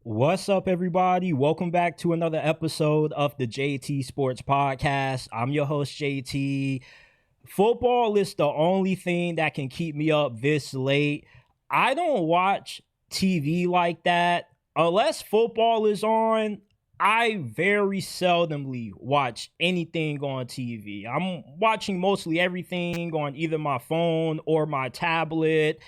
What's up, everybody? Welcome back to another episode of the JT Sports Podcast. I'm your host, JT. Football is the only thing that can keep me up this late. I don't watch TV like that. Unless football is on, I very seldomly watch anything on TV. I'm watching mostly everything on either my phone or my tablet.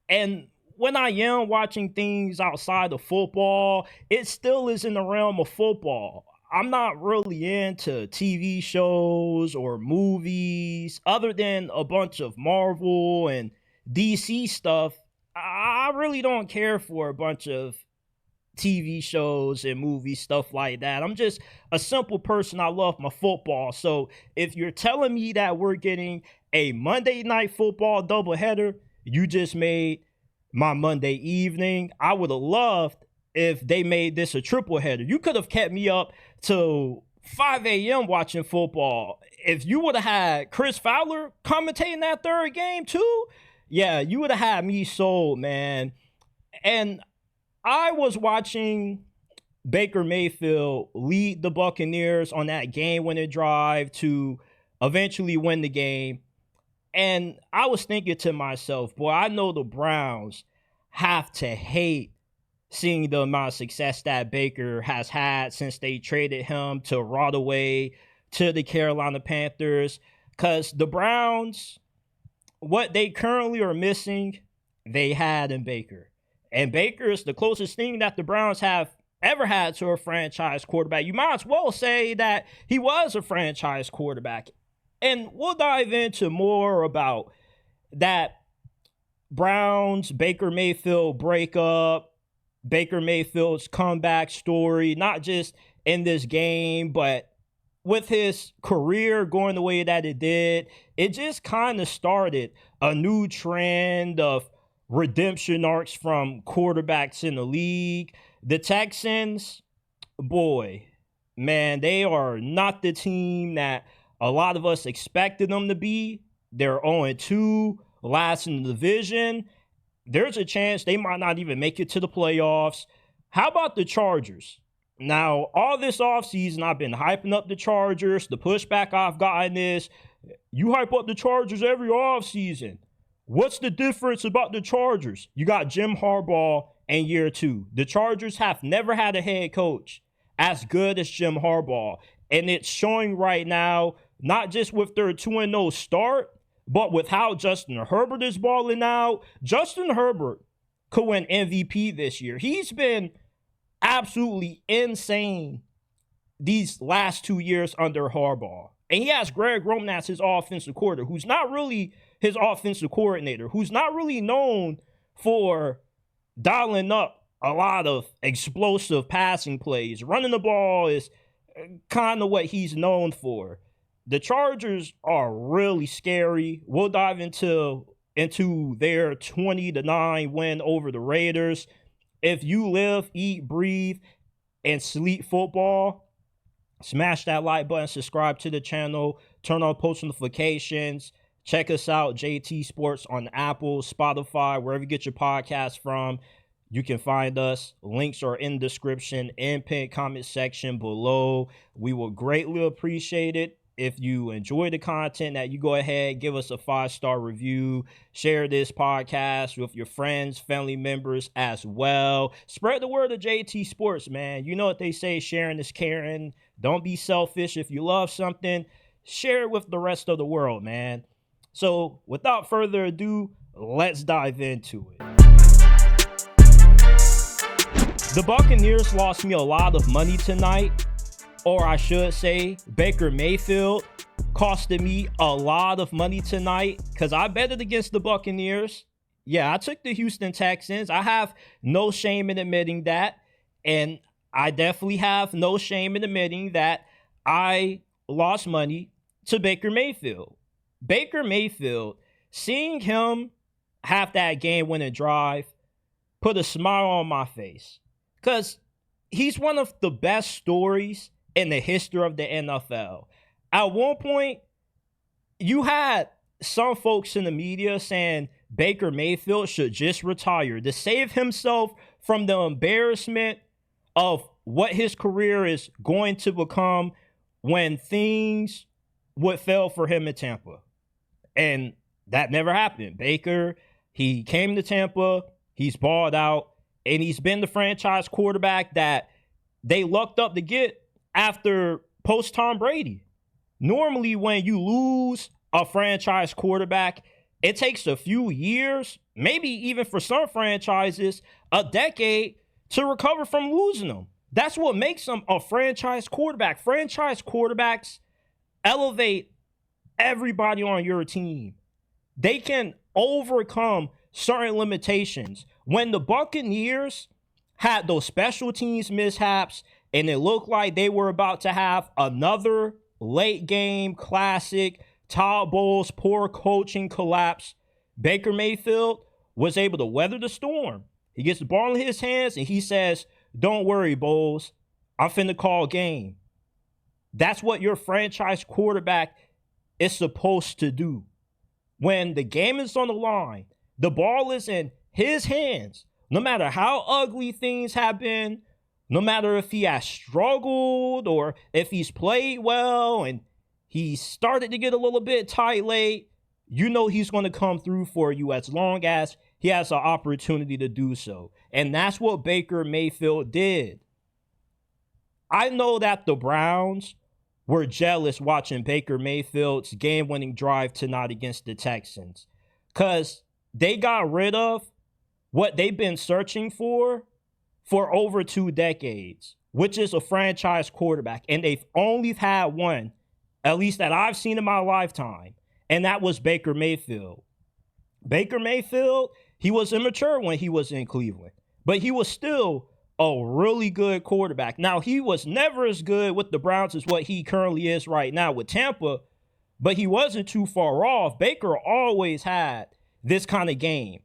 And when I am watching things outside of football, it still is in the realm of football. I'm not really into TV shows or movies other than a bunch of Marvel and DC stuff. I really don't care for a bunch of TV shows and movies, stuff like that. I'm just a simple person. I love my football. So if you're telling me that we're getting a Monday night football doubleheader, you just made my Monday evening. I would have loved if they made this a triple header. You could have kept me up till 5 a.m. watching football. If you would have had Chris Fowler commentating that third game too, yeah, you would have had me sold, man. And I was watching Baker Mayfield lead the Buccaneers on that game-winning drive to eventually win the game. And I was thinking to myself, boy, I know the Browns have to hate seeing the amount of success that Baker has had since they traded him to rot away to the Carolina Panthers. Because the Browns, what they currently are missing, they had in Baker. And Baker is the closest thing that the Browns have ever had to a franchise quarterback. You might as well say that he was a franchise quarterback. And we'll dive into more about that Browns Baker Mayfield breakup, Baker Mayfield's comeback story, not just in this game, but with his career going the way that it did. It just kind of started a new trend of redemption arcs from quarterbacks in the league. The Texans, boy, man, they are not the team that a lot of us expected them to be. They're 0-2, last in the division. There's a chance they might not even make it to the playoffs. How about the Chargers? Now, all this offseason, I've been hyping up the Chargers. The pushback I've gotten is, you hype up the Chargers every offseason. What's the difference about the Chargers? You got Jim Harbaugh in year two. The Chargers have never had a head coach as good as Jim Harbaugh. And it's showing right now, not just with their 2-0 start, but with how Justin Herbert is balling out. Justin Herbert could win MVP this year. He's been absolutely insane these last 2 years under Harbaugh. And he has Greg Roman as his offensive coordinator, who's not really his offensive coordinator, who's not really known for dialing up a lot of explosive passing plays. Running the ball is kind of what he's known for. The Chargers are really scary. We'll dive into their 20-9 win over the Raiders. If you live, eat, breathe, and sleep football, smash that like button, subscribe to the channel, turn on post notifications. Check us out, JT Sports, on Apple, Spotify, wherever you get your podcast from. You can find us. Links are in the description and pinned comment section below. We will greatly appreciate it if you enjoy the content, that you go ahead, give us a 5-star review, share this podcast with your friends, family members as well. Spread the word of JT Sports, man. You know what they say, sharing is caring. Don't be selfish. If you love something, share it with the rest of the world, man. So without further ado, let's dive into it. The Buccaneers lost me a lot of money tonight. Or I should say, Baker Mayfield costed me a lot of money tonight because I betted against the Buccaneers. Yeah, I took the Houston Texans. I have no shame in admitting that. And I definitely have no shame in admitting that I lost money to Baker Mayfield. Baker Mayfield, seeing him have that game-winning drive, put a smile on my face. Because he's one of the best stories in the history of the NFL. At one point, you had some folks in the media saying Baker Mayfield should just retire to save himself from the embarrassment of what his career is going to become when things would fail for him in Tampa. And that never happened. Baker, he came to Tampa, he's balled out, and he's been the franchise quarterback that they lucked up to get after post-Tom Brady. Normally, when you lose a franchise quarterback, it takes a few years, maybe even for some franchises, a decade to recover from losing them. That's what makes them a franchise quarterback. Franchise quarterbacks elevate everybody on your team. They can overcome certain limitations. When the Buccaneers had those special teams mishaps and it looked like they were about to have another late game classic, Todd Bowles, poor coaching collapse, Baker Mayfield was able to weather the storm. He gets the ball in his hands and he says, "Don't worry, Bowles, I'm finna call game." That's what your franchise quarterback is supposed to do. When the game is on the line, the ball is in his hands. No matter how ugly things have been, no matter if he has struggled or if he's played well and he started to get a little bit tight late, you know he's going to come through for you as long as he has an opportunity to do so. And that's what Baker Mayfield did. I know that the Browns were jealous watching Baker Mayfield's game-winning drive tonight against the Texans because they got rid of what they've been searching for over 2 decades, which is a franchise quarterback. And they've only had one, at least that I've seen in my lifetime, and that was Baker Mayfield. Baker Mayfield, he was immature when he was in Cleveland, but he was still a really good quarterback. Now, he was never as good with the Browns as what he currently is right now with Tampa, but he wasn't too far off. Baker always had this kind of game,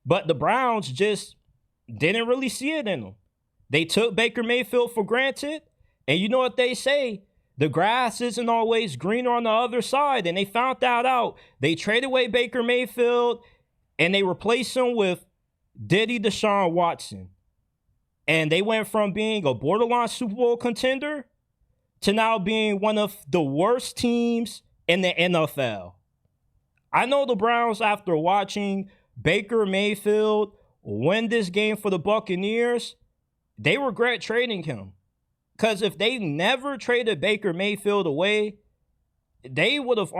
but the Browns just didn't really see it in him. They took Baker Mayfield for granted, and you know what they say, the grass isn't always greener on the other side, and they found that out. They traded away Baker Mayfield, and they replaced him with Diddy Deshaun Watson. And they went from being a borderline Super Bowl contender to now being one of the worst teams in the NFL. I know the Browns, after watching Baker Mayfield win this game for the Buccaneers, they regret trading him. Because if they never traded Baker Mayfield away, they would have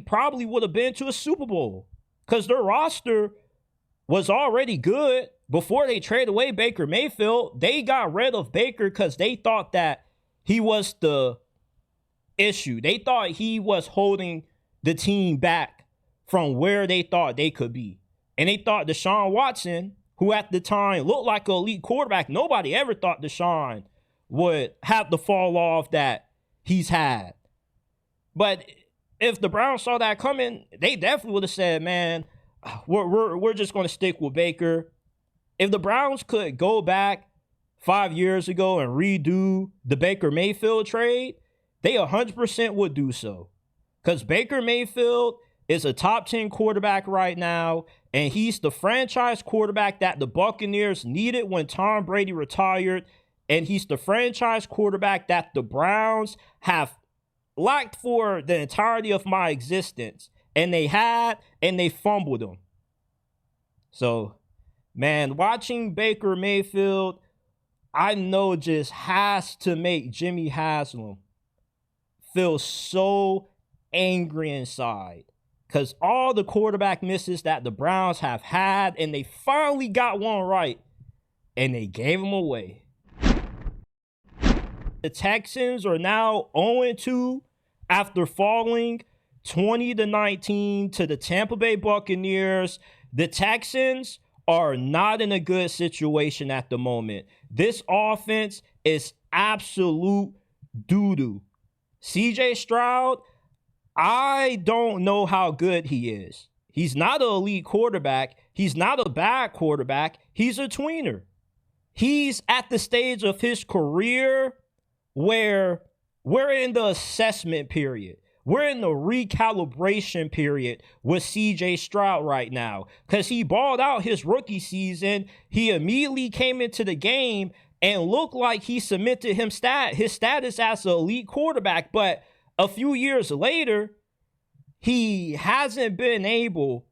probably would have been to a Super Bowl. Because their roster was already good before they traded away Baker Mayfield. They got rid of Baker because they thought that he was the issue. They thought he was holding the team back from where they thought they could be. And they thought Deshaun Watson, who at the time looked like an elite quarterback, nobody ever thought Deshaun would have the fall off that he's had. But if the Browns saw that coming, they definitely would have said, man, we're just going to stick with Baker. If the Browns could go back 5 years ago and redo the Baker Mayfield trade, they 100% would do so. Because Baker Mayfield is a top 10 quarterback right now, and he's the franchise quarterback that the Buccaneers needed when Tom Brady retired, and he's the franchise quarterback that the Browns have lacked for the entirety of my existence. And they had, and they fumbled him. So, man, watching Baker Mayfield, I know just has to make Jimmy Haslam feel so angry inside. Because all the quarterback misses that the Browns have had, and they finally got one right, and they gave them away. The Texans are now 0-2 after falling 20-19 to the Tampa Bay Buccaneers. The Texans are not in a good situation at the moment. This offense is absolute doo-doo. CJ Stroud, I don't know how good he is. He's not an elite quarterback. He's not a bad quarterback. He's a tweener. He's at the stage of his career where we're in the assessment period. We're in the recalibration period with CJ Stroud right now because he balled out his rookie season. He immediately came into the game and looked like he cemented his status as an elite quarterback. But a few years later, he hasn't been able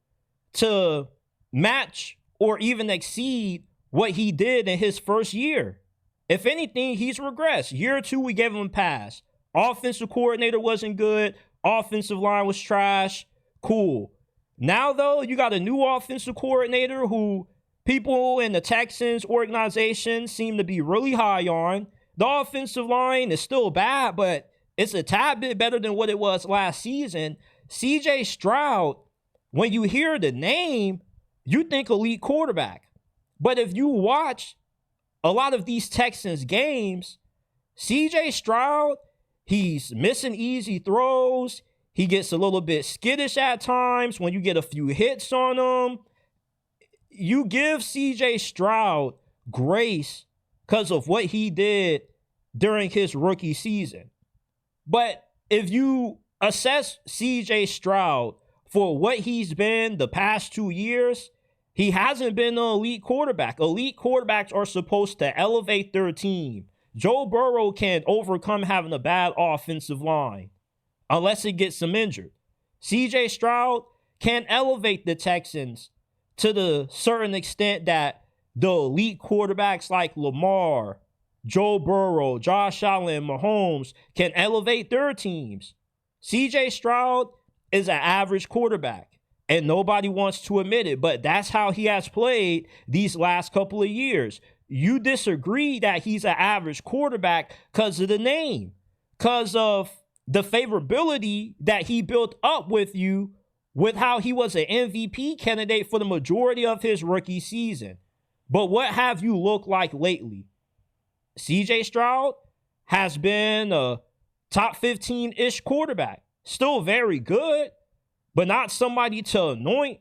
to match or even exceed what he did in his first year. If anything, he's regressed. Year 2, we gave him a pass. Offensive coordinator wasn't good. Offensive line was trash. Cool. Now, though, you got a new offensive coordinator who people in the Texans organization seem to be really high on. The offensive line is still bad, but it's a tad bit better than what it was last season. CJ Stroud, when you hear the name, you think elite quarterback. But if you watch a lot of these Texans games, CJ Stroud, he's missing easy throws. He gets a little bit skittish at times when you get a few hits on him. You give CJ Stroud grace because of what he did during his rookie season. But if you assess CJ Stroud for what he's been the past 2 years, he hasn't been an elite quarterback. Elite quarterbacks are supposed to elevate their team. Joe Burrow can't overcome having a bad offensive line unless he gets some injured. CJ Stroud can't elevate the Texans to the certain extent that the elite quarterbacks like Lamar, Joe Burrow, Josh Allen, Mahomes can elevate their teams. CJ Stroud is an average quarterback, and nobody wants to admit it, but that's how he has played these last couple of years. You disagree that he's an average quarterback because of the name, because of the favorability that he built up with you with how he was an MVP candidate for the majority of his rookie season. But what have you looked like lately? CJ Stroud has been a top 15-ish quarterback. Still very good, but not somebody to anoint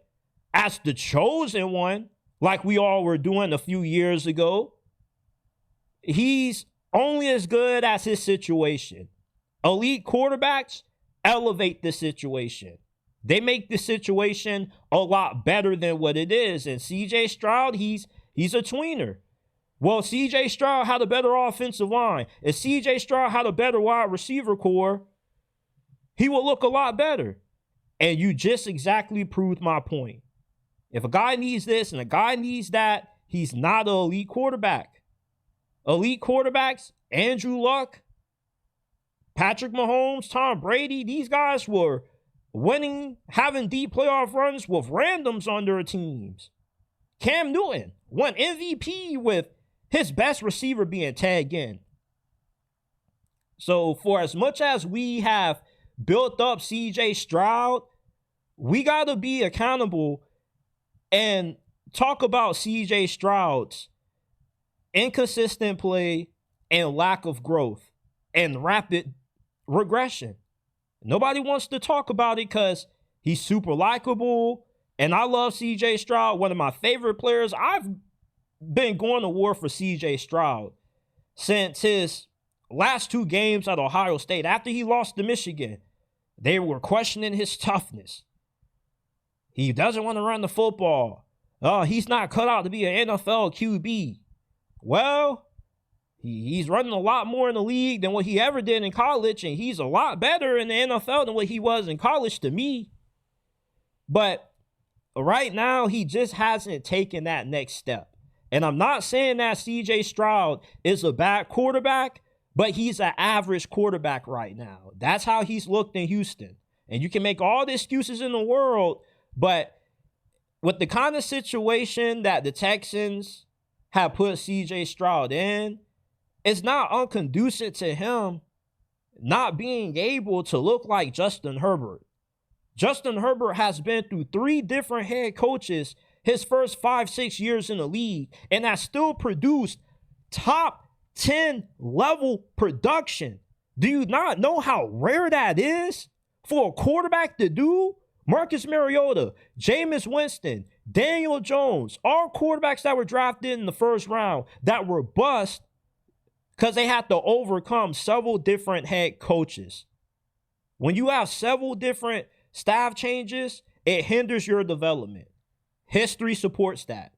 as the chosen one like we all were doing a few years ago. He's only as good as his situation. Elite quarterbacks elevate the situation. They make the situation a lot better than what it is. And CJ Stroud, he's a tweener. Well, CJ Stroud had a better offensive line. If CJ Stroud had a better wide receiver core, he would look a lot better. And you just exactly proved my point. If a guy needs this and a guy needs that, he's not an elite quarterback. Elite quarterbacks, Andrew Luck, Patrick Mahomes, Tom Brady, these guys were winning, having deep playoff runs with randoms on their teams. Cam Newton won MVP with his best receiver being Ted Ginn. So for as much as we have built up CJ Stroud, we got to be accountable and talk about CJ Stroud's inconsistent play and lack of growth and rapid regression. Nobody wants to talk about it because he's super likable, and I love CJ Stroud, one of my favorite players. I've been going to war for CJ Stroud since his last 2 games at Ohio State. After he lost to Michigan, they were questioning his toughness. He doesn't want to run the football. Oh, he's not cut out to be an NFL QB. Well, he's running a lot more in the league than what he ever did in college, and he's a lot better in the NFL than what he was in college to me. But right now, he just hasn't taken that next step. And I'm not saying that CJ Stroud is a bad quarterback, but he's an average quarterback right now. That's how he's looked in Houston. And you can make all the excuses in the world, but with the kind of situation that the Texans have put CJ Stroud in, it's not unconducive to him not being able to look like Justin Herbert. Justin Herbert has been through 3 different head coaches his first 5-6 years in the league and has still produced top 10 level production. Do you not know how rare that is for a quarterback to do? Marcus Mariota, Jameis Winston, Daniel Jones, all quarterbacks that were drafted in the first round that were bust because they had to overcome several different head coaches. When you have several different staff changes, it hinders your development. History supports that.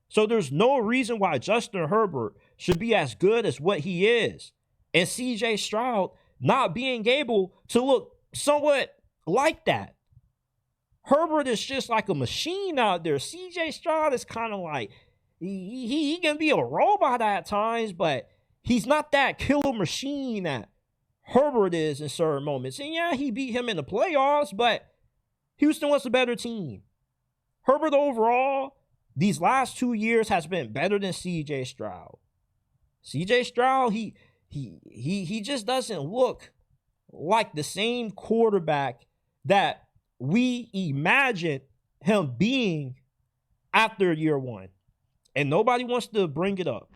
So there's no reason why Justin Herbert should be as good as what he is. And CJ Stroud not being able to look somewhat like that. Herbert is just like a machine out there. CJ Stroud is kind of like, he can be a robot at times, but he's not that killer machine that Herbert is in certain moments. And yeah, he beat him in the playoffs, but Houston was a better team. Herbert overall, these last 2 years has been better than CJ Stroud. CJ Stroud, he just doesn't look like the same quarterback that we imagined him being after year one. And nobody wants to bring it up.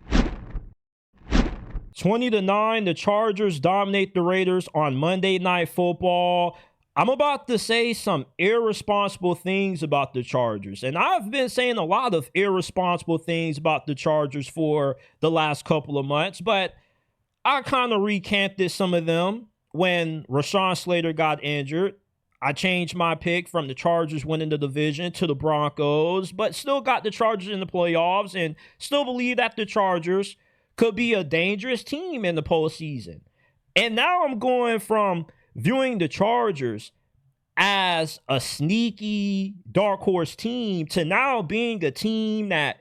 20-9, the Chargers dominate the Raiders on Monday Night Football. I'm about to say some irresponsible things about the Chargers. And I've been saying a lot of irresponsible things about the Chargers for the last couple of months, but I kind of recanted some of them when Rashawn Slater got injured. I changed my pick from the Chargers winning the division to the Broncos, but still got the Chargers in the playoffs and still believe that the Chargers could be a dangerous team in the postseason. And now I'm going from viewing the Chargers as a sneaky dark horse team to now being a team that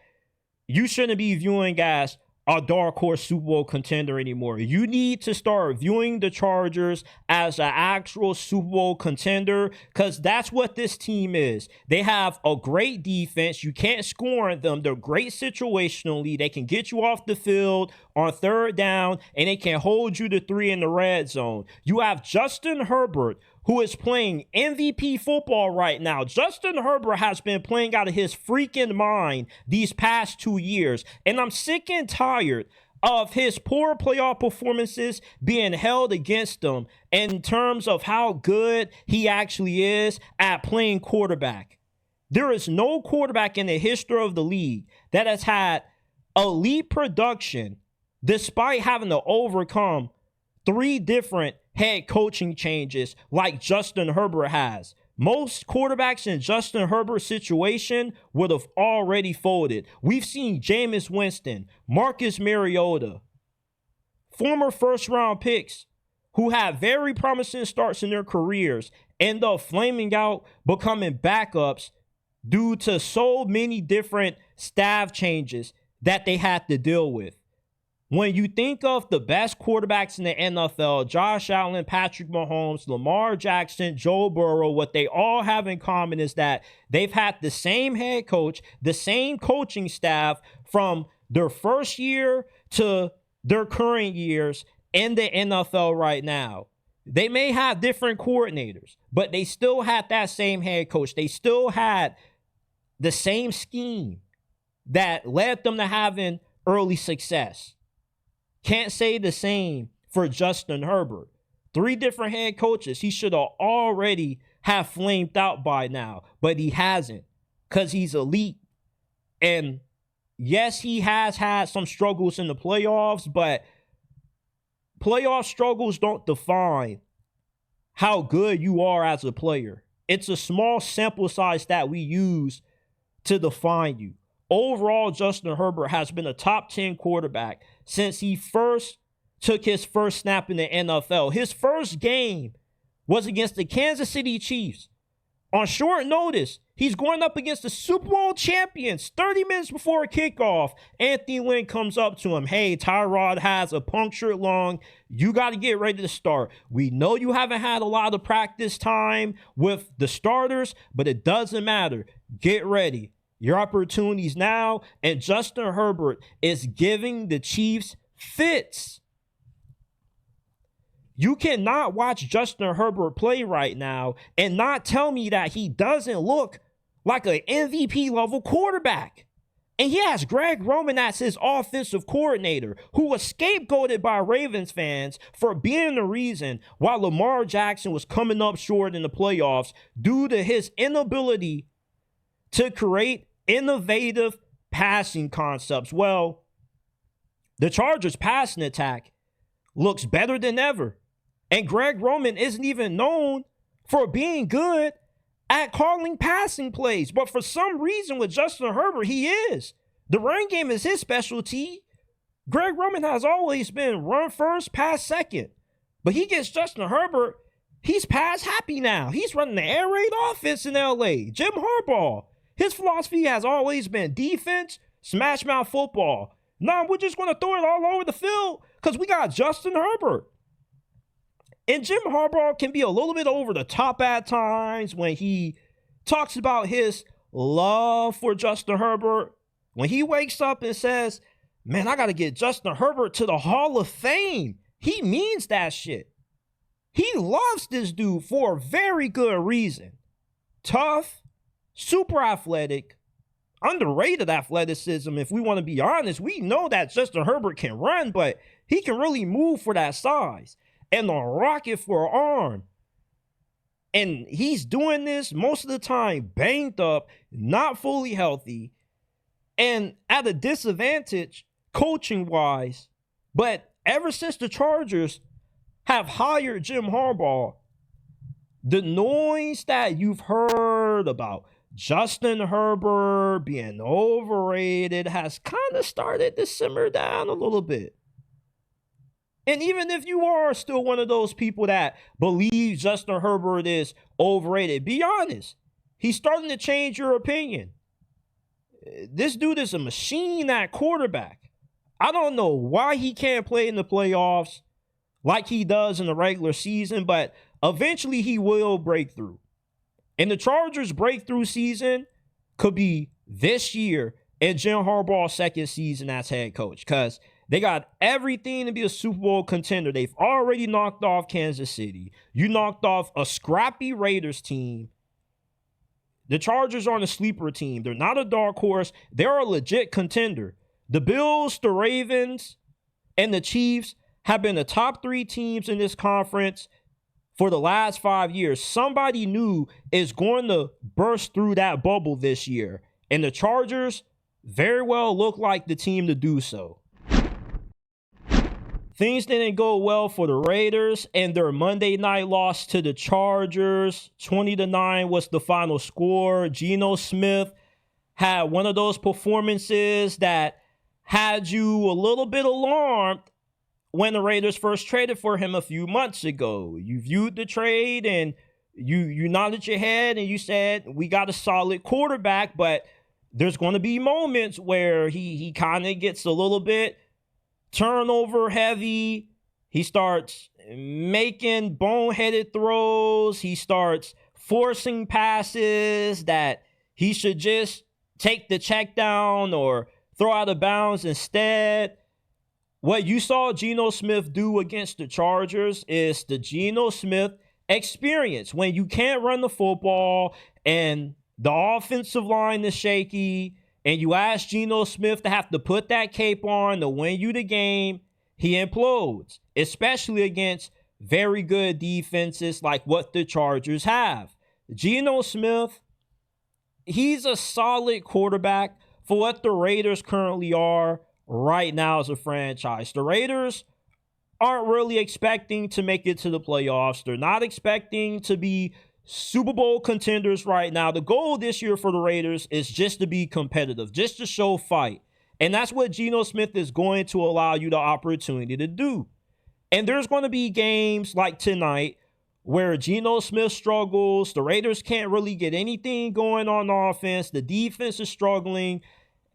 you shouldn't be viewing as a dark horse Super Bowl contender anymore. You need to start viewing the Chargers as an actual Super Bowl contender, because that's what this team is. They have a great defense. You can't score on them. They're great situationally. They can get you off the field on third down, and they can hold you to 3 in the red zone. You have Justin Herbert, who is playing MVP football right now. Justin Herbert has been playing out of his freaking mind these past 2 years. And I'm sick and tired of his poor playoff performances being held against him in terms of how good he actually is at playing quarterback. There is no quarterback in the history of the league that has had elite production despite having to overcome 3 different head coaching changes like Justin Herbert has. Most quarterbacks in Justin Herbert's situation would have already folded. We've seen Jameis Winston, Marcus Mariota, former first-round picks who had very promising starts in their careers, end up flaming out, becoming backups due to so many different staff changes that they had to deal with. When you think of the best quarterbacks in the NFL, Josh Allen, Patrick Mahomes, Lamar Jackson, Joe Burrow, what they all have in common is that they've had the same head coach, the same coaching staff from their first year to their current years in the NFL right now. They may have different coordinators, but they still had that same head coach. They still had the same scheme that led them to having early success. Can't say the same for Justin Herbert. 3 different head coaches. He should have already have flamed out by now, but he hasn't because he's elite. And yes, he has had some struggles in the playoffs, but playoff struggles don't define how good you are as a player. It's a small sample size that we use to define you. Overall, Justin Herbert has been a top 10 quarterback since he first took his first snap in the NFL. His first game was against the Kansas City Chiefs. On short notice, he's going up against the Super Bowl champions. 30 minutes before kickoff, Anthony Lynn comes up to him. Hey, Tyrod has a punctured lung. You got to get ready to start. We know you haven't had a lot of practice time with the starters, but it doesn't matter. Get ready. Your opportunities now, and Justin Herbert is giving the Chiefs fits. You cannot watch Justin Herbert play right now and not tell me that he doesn't look like an MVP level quarterback. And he has Greg Roman as his offensive coordinator, who was scapegoated by Ravens fans for being the reason why Lamar Jackson was coming up short in the playoffs due to his inability to create innovative passing concepts. Well, the Chargers' passing attack looks better than ever. And Greg Roman isn't even known for being good at calling passing plays. But for some reason with Justin Herbert, he is. The run game is his specialty. Greg Roman has always been run first, pass second. But he gets Justin Herbert. He's pass happy now. He's running the air raid offense in LA. Jim Harbaugh. His philosophy has always been defense, smash mouth football. Nah, we're just going to throw it all over the field because we got Justin Herbert. And Jim Harbaugh can be a little bit over the top at times when he talks about his love for Justin Herbert. When he wakes up and says, man, I got to get Justin Herbert to the Hall of Fame. He means that shit. He loves this dude for a very good reason. Tough, super athletic, underrated athleticism. If we want to be honest, we know that Justin Herbert can run, but he can really move for that size. And a rocket for an arm. And he's doing this most of the time banged up, not fully healthy, and at a disadvantage coaching-wise. But ever since the Chargers have hired Jim Harbaugh, the noise that you've heard about Justin Herbert being overrated has kind of started to simmer down a little bit. And even if you are still one of those people that believe Justin Herbert is overrated, be honest. He's starting to change your opinion. This dude is a machine at quarterback. I don't know why he can't play in the playoffs like he does in the regular season, but eventually he will break through. And the Chargers' breakthrough season could be this year and Jim Harbaugh's second season as head coach, because they got everything to be a Super Bowl contender. They've already knocked off Kansas City. You knocked off a scrappy Raiders team. The Chargers aren't a sleeper team. They're not a dark horse. They're a legit contender. The Bills, the Ravens, and the Chiefs have been the top three teams in this conference for the last 5 years. Somebody new is going to burst through that bubble this year. And the Chargers very well look like the team to do so. Things didn't go well for the Raiders and their Monday night loss to the Chargers. 20-9 was the final score. Geno Smith had one of those performances that had you a little bit alarmed when the Raiders first traded for him a few months ago. You viewed the trade and you nodded your head and you said, we got a solid quarterback, but there's going to be moments where he kind of gets a little bit turnover heavy. He starts making boneheaded throws. He starts forcing passes that he should just take the check down or throw out of bounds instead. What you saw Geno Smith do against the Chargers is the Geno Smith experience. When you can't run the football and the offensive line is shaky, and you ask Geno Smith to have to put that cape on to win you the game, he implodes, especially against very good defenses like what the Chargers have. Geno Smith, he's a solid quarterback for what the Raiders currently are right now as a franchise. The Raiders aren't really expecting to make it to the playoffs. They're not expecting to be Super Bowl contenders right now. The goal this year for the Raiders is just to be competitive, just to show fight. And that's what Geno Smith is going to allow you the opportunity to do. And there's going to be games like tonight where Geno Smith struggles. The Raiders can't really get anything going on offense. The defense is struggling,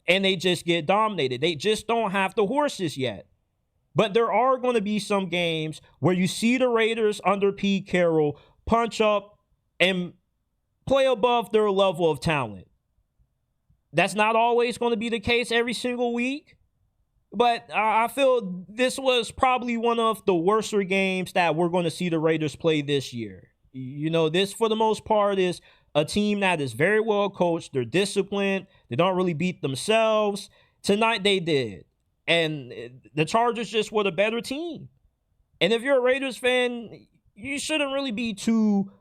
and they just get dominated. They just don't have the horses yet. But there are going to be some games where you see the Raiders under Pete Carroll punch up and play above their level of talent. That's not always going to be the case every single week. But I feel this was probably one of the worser games that we're going to see the Raiders play this year. You know, this for the most part is a team that is very well coached. They're disciplined. They don't really beat themselves. Tonight they did. And the Chargers just were the better team. And if you're a Raiders fan, you shouldn't really be too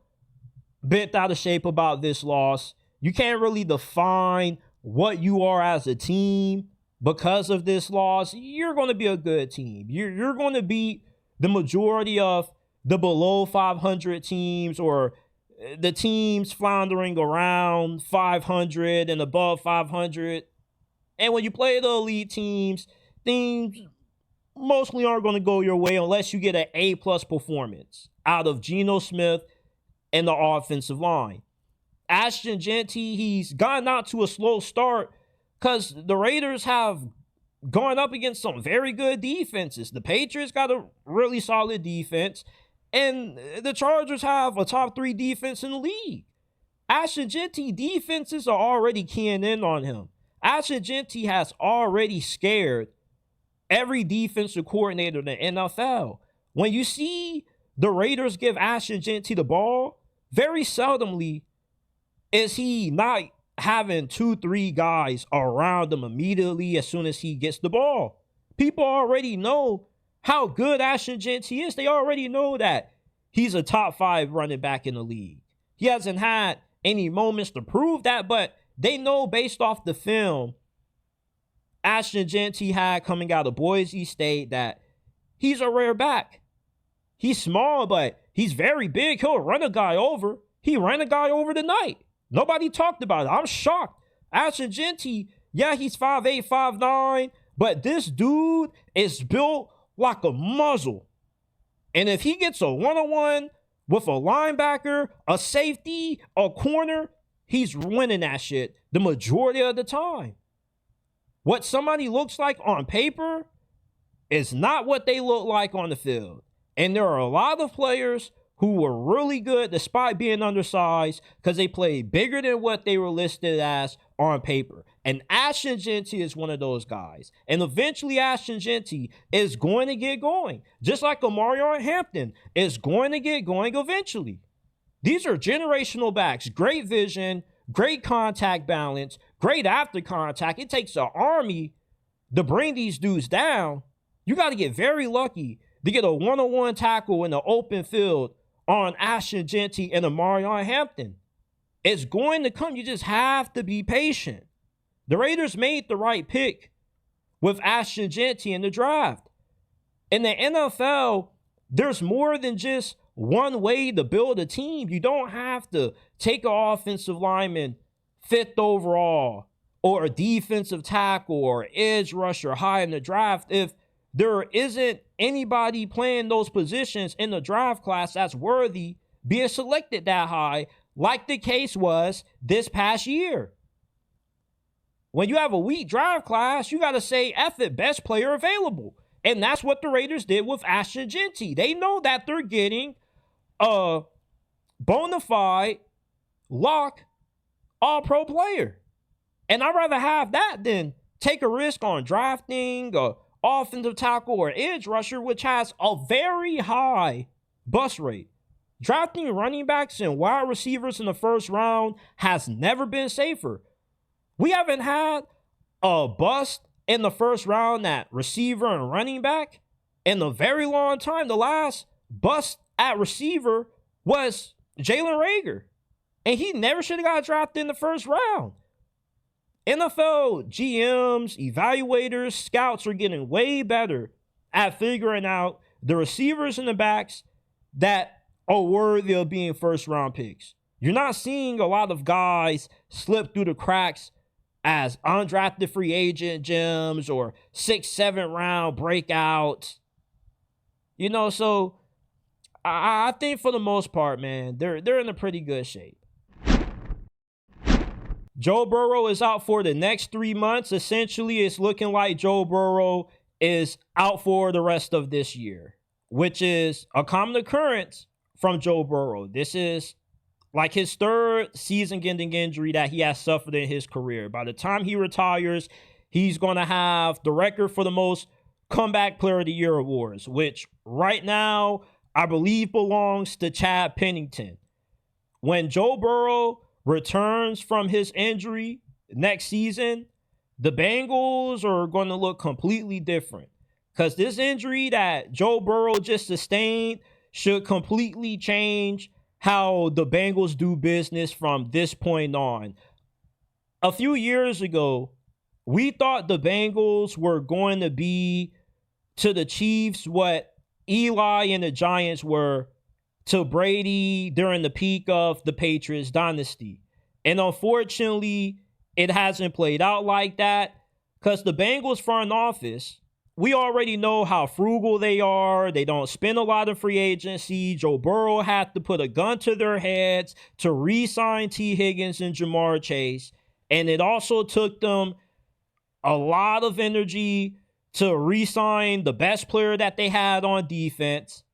bent out of shape about this loss. You can't really define what you are as a team because of this loss. You're going to be a good team. You're going to beat the majority of the below 500 teams, or the teams floundering around 500 and above 500. And when you play the elite teams, things mostly aren't going to go your way unless you get an A-plus performance out of Geno Smith and the offensive line. Ashton Jeanty, he's gotten out to a slow start because the Raiders have gone up against some very good defenses. The Patriots got a really solid defense, and the Chargers have a top 3 defense in the league. Ashton Jeanty defenses are already keying in on him. Ashton Jeanty has already scared every defensive coordinator in the NFL. When you see the Raiders give Ashton Jeanty the ball, very seldomly is he not having 2-3 guys around him immediately as soon as he gets the ball. People already know how good Ashton Jeanty is. They already know that he's a top 5 running back in the league. He hasn't had any moments to prove that, but they know based off the film Ashton Jeanty had coming out of Boise State that he's a rare back. He's small, but he's very big. He'll run a guy over. He ran a guy over tonight. Nobody talked about it. I'm shocked. Ashton Jeanty, yeah, he's 5'8", 5'9", but this dude is built like a muzzle. And if he gets a one-on-one with a linebacker, a safety, a corner, he's winning that shit the majority of the time. What somebody looks like on paper is not what they look like on the field. And there are a lot of players who were really good despite being undersized because they played bigger than what they were listed as on paper. And Ashton Jeanty is one of those guys. And eventually Ashton Jeanty is going to get going. Just like Omarion Hampton is going to get going eventually. These are generational backs. Great vision, great contact balance, great after contact. It takes an army to bring these dudes down. You got to get very lucky to get a one-on-one tackle in the open field on Ashton Jeanty and Omarion Hampton. It's going to come. You just have to be patient. The Raiders made the right pick with Ashton Jeanty in the draft. In the NFL, there's more than just one way to build a team. You don't have to take an offensive lineman 5th overall or a defensive tackle or edge rusher high in the draft if there isn't anybody playing those positions in the draft class that's worthy being selected that high, like the case was this past year. When you have a weak draft class, you got to say, F it, best player available. And that's what the Raiders did with Ashton Jeanty. They know that they're getting a bona fide lock all-pro player. And I'd rather have that than take a risk on drafting a offensive tackle or edge rusher, which has a very high bust rate. Drafting running backs and wide receivers in the first round has never been safer. We haven't had a bust in the first round at receiver and running back in a very long time. The last bust at receiver was Jalen Reagor, and he never should have got drafted in the first round. NFL GMs, evaluators, scouts are getting way better at figuring out the receivers and the backs that are worthy of being first-round picks. You're not seeing a lot of guys slip through the cracks as undrafted free agent gems or 6th, 7th round breakouts. You know, so I think for the most part, man, they're in a pretty good shape. Joe Burrow is out for the next 3 months. Essentially, it's looking like Joe Burrow is out for the rest of this year, which is a common occurrence from Joe Burrow. This is like his 3rd season-ending injury that he has suffered in his career. By the time he retires, he's going to have the record for the most comeback player of the year awards, which right now I believe belongs to Chad Pennington. When Joe Burrow returns from his injury next season, the Bengals are going to look completely different because this injury that Joe Burrow just sustained should completely change how the Bengals do business from this point on. A few years ago, we thought the Bengals were going to be to the Chiefs what Eli and the Giants were to Brady during the peak of the Patriots dynasty. And unfortunately, it hasn't played out like that because the Bengals front office, we already know how frugal they are. They don't spend a lot of free agency. Joe Burrow had to put a gun to their heads to re-sign T. Higgins and Jamar Chase. And it also took them a lot of energy to re-sign the best player that they had on defense.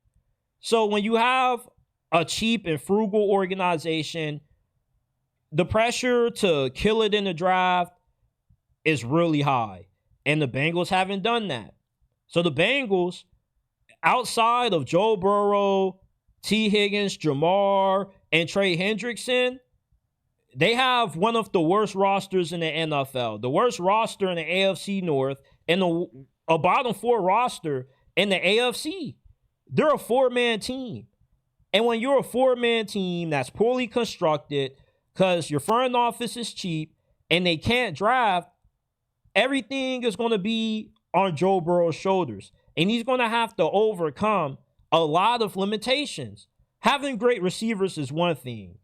So when you have a cheap and frugal organization, the pressure to kill it in the draft is really high. And the Bengals haven't done that. So the Bengals, outside of Joe Burrow, T. Higgins, Jamar, and Trey Hendrickson, they have one of the worst rosters in the NFL. The worst roster in the AFC North and a bottom four roster in the AFC. They're a four-man team. And when you're a four-man team that's poorly constructed because your front office is cheap and they can't draft, everything is going to be on Joe Burrow's shoulders. And he's going to have to overcome a lot of limitations. Having great receivers is one thing.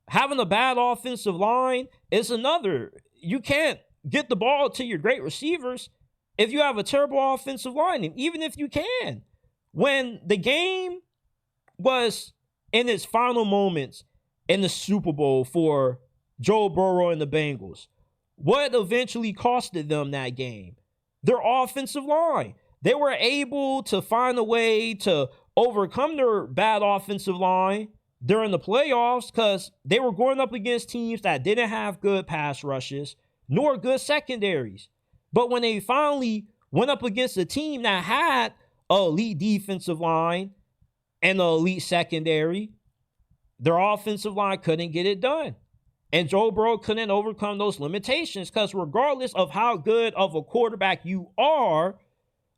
Having a bad offensive line is another. You can't get the ball to your great receivers if you have a terrible offensive line. And even if you can, when the game was in its final moments in the Super Bowl for Joe Burrow and the Bengals, what eventually costed them that game? Their offensive line. They were able to find a way to overcome their bad offensive line during the playoffs because they were going up against teams that didn't have good pass rushes nor good secondaries. But when they finally went up against a team that had an elite defensive line and an elite secondary, their offensive line couldn't get it done. And Joe Burrow couldn't overcome those limitations because regardless of how good of a quarterback you are,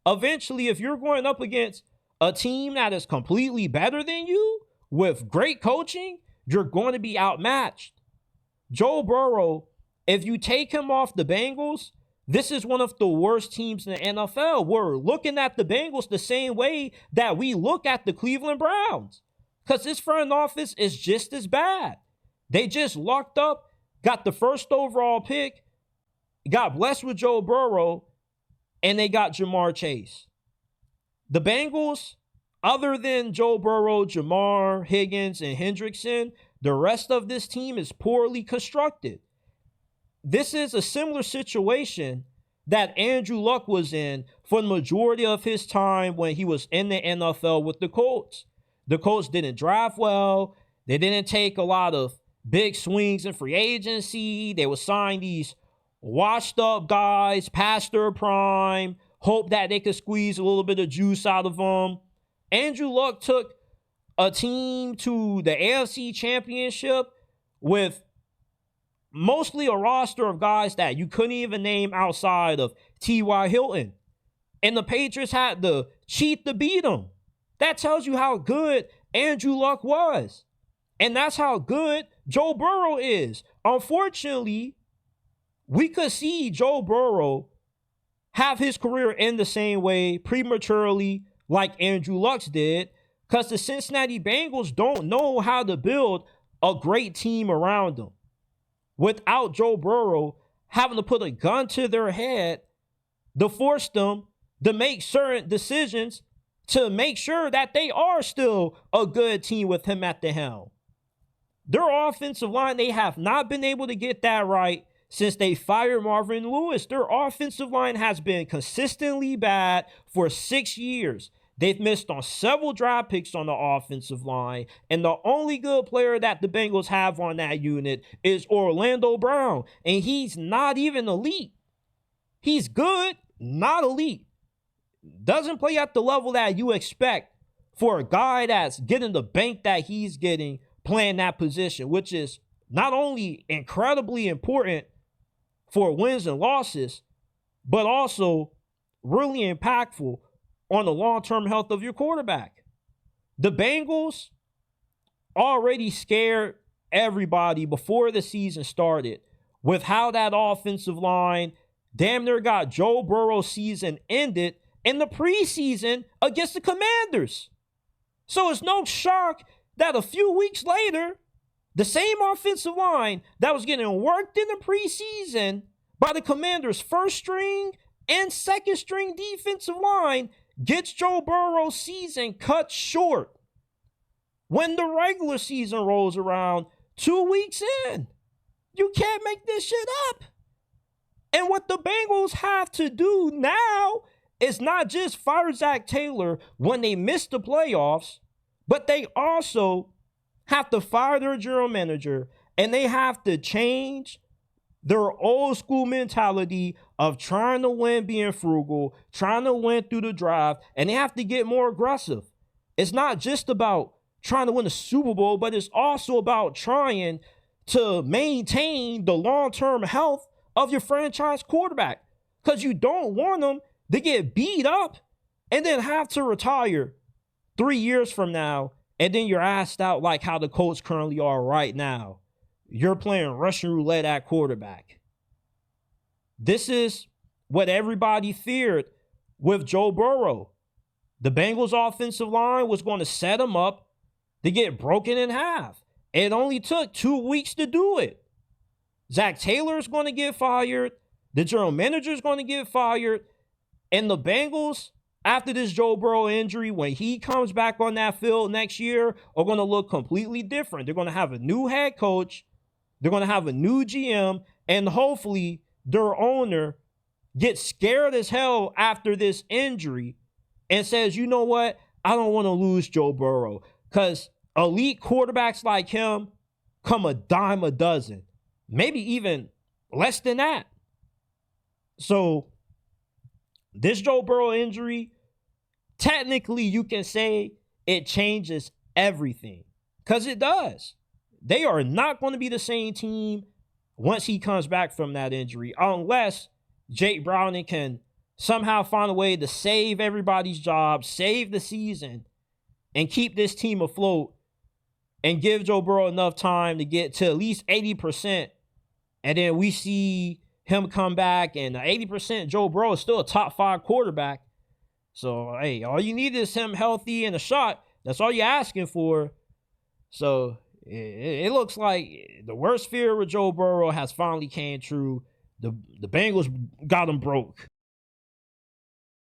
eventually if you're going up against a team that is completely better than you with great coaching, you're going to be outmatched. Joe Burrow, if you take him off the Bengals, this is one of the worst teams in the NFL. We're looking at the Bengals the same way that we look at the Cleveland Browns because this front office is just as bad. They just locked up, got the first overall pick, got blessed with Joe Burrow, and they got Jamar Chase. The Bengals, other than Joe Burrow, Jamar, Higgins, and Hendrickson, the rest of this team is poorly constructed. This is a similar situation that Andrew Luck was in for the majority of his time when he was in the NFL with the Colts. The Colts didn't draft well. They didn't take a lot of big swings in free agency. They would sign these washed up guys past their prime, hope that they could squeeze a little bit of juice out of them. Andrew Luck took a team to the AFC Championship with mostly a roster of guys that you couldn't even name outside of T.Y. Hilton. And the Patriots had to cheat to beat them. That tells you how good Andrew Luck was. And that's how good Joe Burrow is. Unfortunately, we could see Joe Burrow have his career end the same way prematurely like Andrew Luck's did because the Cincinnati Bengals don't know how to build a great team around them. Without Joe Burrow having to put a gun to their head to force them to make certain decisions to make sure that they are still a good team with him at the helm. Their offensive line, they have not been able to get that right since they fired Marvin Lewis. Their offensive line has been consistently bad for 6 years. They've missed on several draft picks on the offensive line, and the only good player that the Bengals have on that unit is Orlando Brown, and he's not even elite. He's good, not elite. Doesn't play at the level that you expect for a guy that's getting the bank that he's getting playing that position, which is not only incredibly important for wins and losses, but also really impactful on the long-term health of your quarterback. The Bengals already scared everybody before the season started with how that offensive line damn near got Joe Burrow's season ended in the preseason against the Commanders. So it's no shock that a few weeks later, the same offensive line that was getting worked in the preseason by the Commanders' first string and second string defensive line gets Joe Burrow's season cut short when the regular season rolls around 2 weeks in. You can't make this shit up. And what the Bengals have to do now is not just fire Zach Taylor when they miss the playoffs, but they also have to fire their general manager, and they have to change their old school mentality of trying to win being frugal, trying to win through the drive, and they have to get more aggressive. It's not just about trying to win the Super Bowl, but it's also about trying to maintain the long-term health of your franchise quarterback, because you don't want them to get beat up and then have to retire 3 years from now, and then you're asked out like how the Colts currently are right now. You're playing Russian roulette at quarterback. This is what everybody feared with Joe Burrow. The Bengals offensive line was going to set him up to get broken in half. It only took 2 weeks to do it. Zach Taylor is going to get fired. The general manager is going to get fired. And the Bengals, after this Joe Burrow injury, when he comes back on that field next year, are going to look completely different. They're going to have a new head coach. They're going to have a new GM. And hopefully their owner gets scared as hell after this injury and says, you know what? I don't want to lose Joe Burrow, because elite quarterbacks like him come a dime a dozen, maybe even less than that. So this Joe Burrow injury, technically you can say it changes everything, because it does. They are not going to be the same team once he comes back from that injury, unless Jake Browning can somehow find a way to save everybody's job, save the season, and keep this team afloat and give Joe Burrow enough time to get to at least 80%. And then we see him come back, and 80% Joe Burrow is still a top 5 quarterback. So, hey, all you need is him healthy and a shot. That's all you're asking for. So, it looks like the worst fear with Joe Burrow has finally came true. The Bengals got him broke.